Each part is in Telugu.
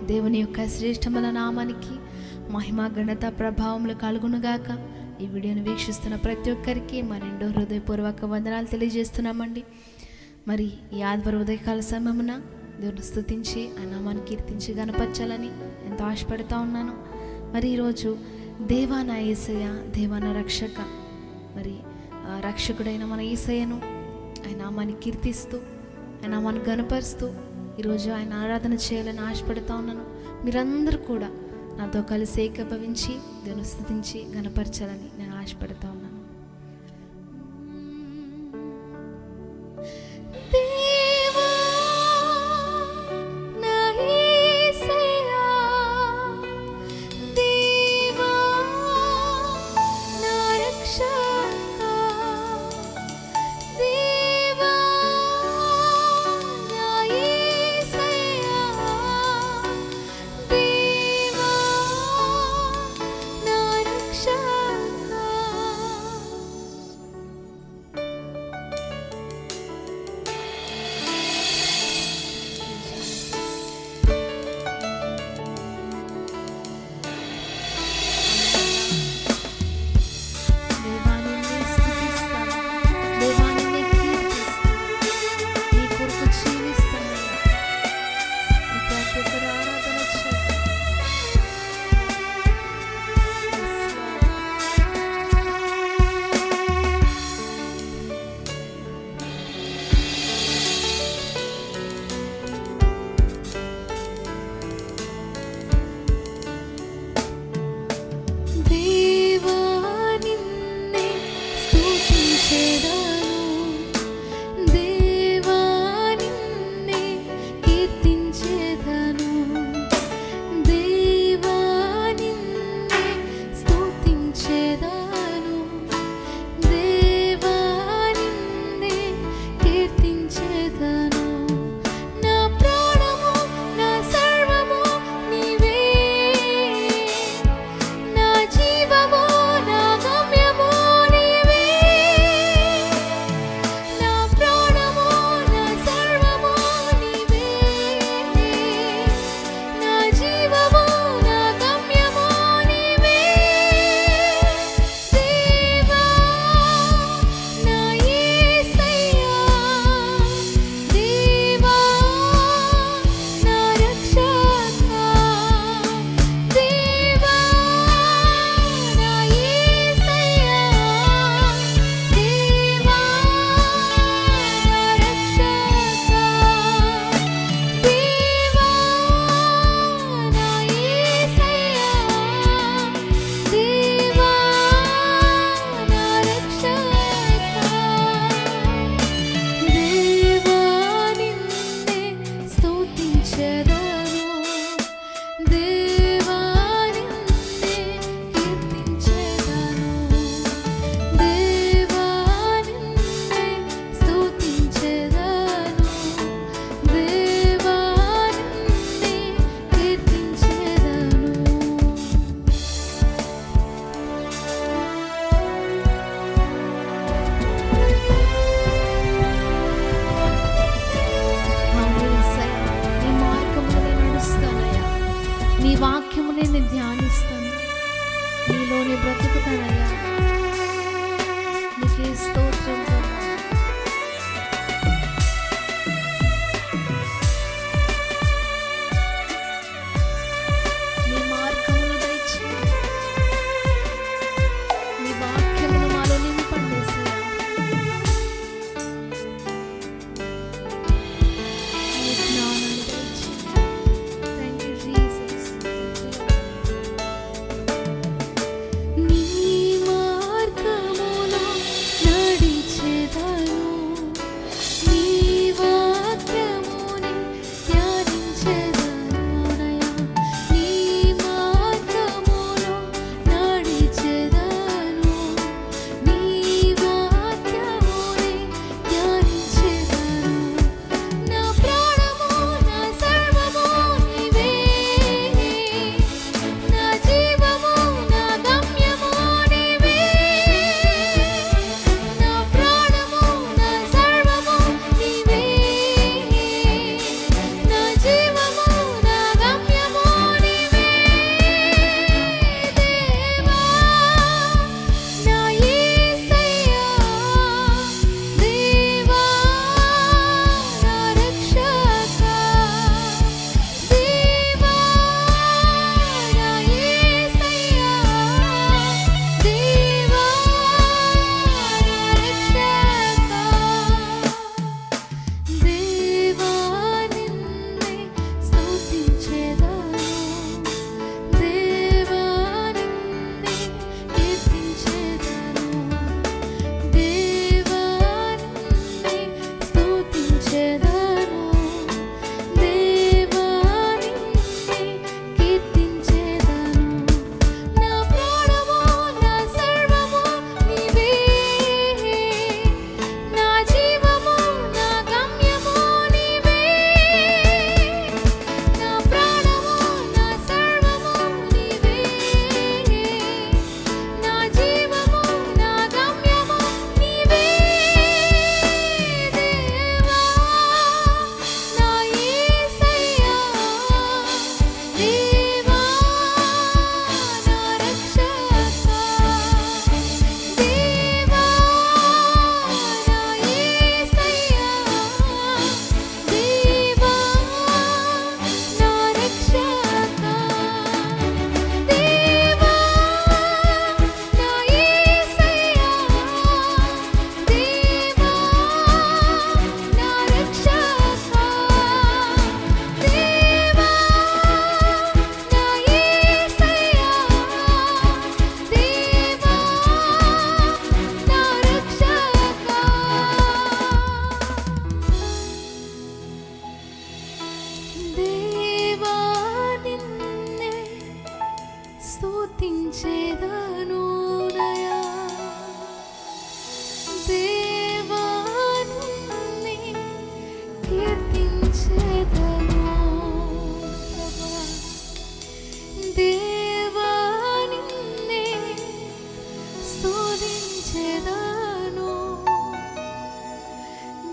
దేవుని యొక్క శ్రేష్టమైన నామానికి మహిమ ఘనత ప్రభావములు కలుగునుగాక. ఈ వీడియోను వీక్షిస్తున్న ప్రతి ఒక్కరికి మా నిండు హృదయపూర్వక వందనాలు తెలియజేస్తున్నామండి. మరి ఈ ఆదివారం ఉదయకాల సమయమున దేవుని స్తుతించి ఆ నామాన్ని కీర్తించి గణపరచాలని ఎంతో ఆశపడుతూ ఉన్నాను. మరి ఈరోజు దేవా నా యేసయ్య, దేవా నా రక్షక, మరి రక్షకుడైన మన యేసయ్యను ఆయన నామాన్ని కీర్తిస్తూ ఆయన నామాన్ని గణపరుస్తూ ఈరోజు ఆయన ఆరాధన చేయాలని ఆశపడుతూ ఉన్నాను. మీరందరూ కూడా నాతో కలిసి ఏకీభవించి దేవుని స్తుతించి గణపరచాలని నేను ఆశపడుతూ ఉన్నాను.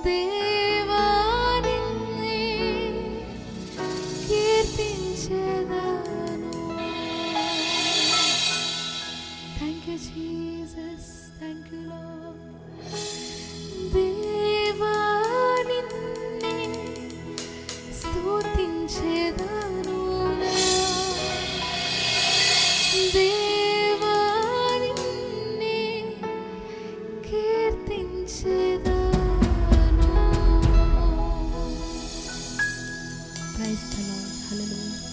దేవా నిన్నే కీర్తించెదను. Thank you Jesus, thank you Lord. దేవా నిన్నే స్తుతించెదను. దేవా నిన్నే కీర్తించెదను. Praise the Lord. హల్లెలూయా.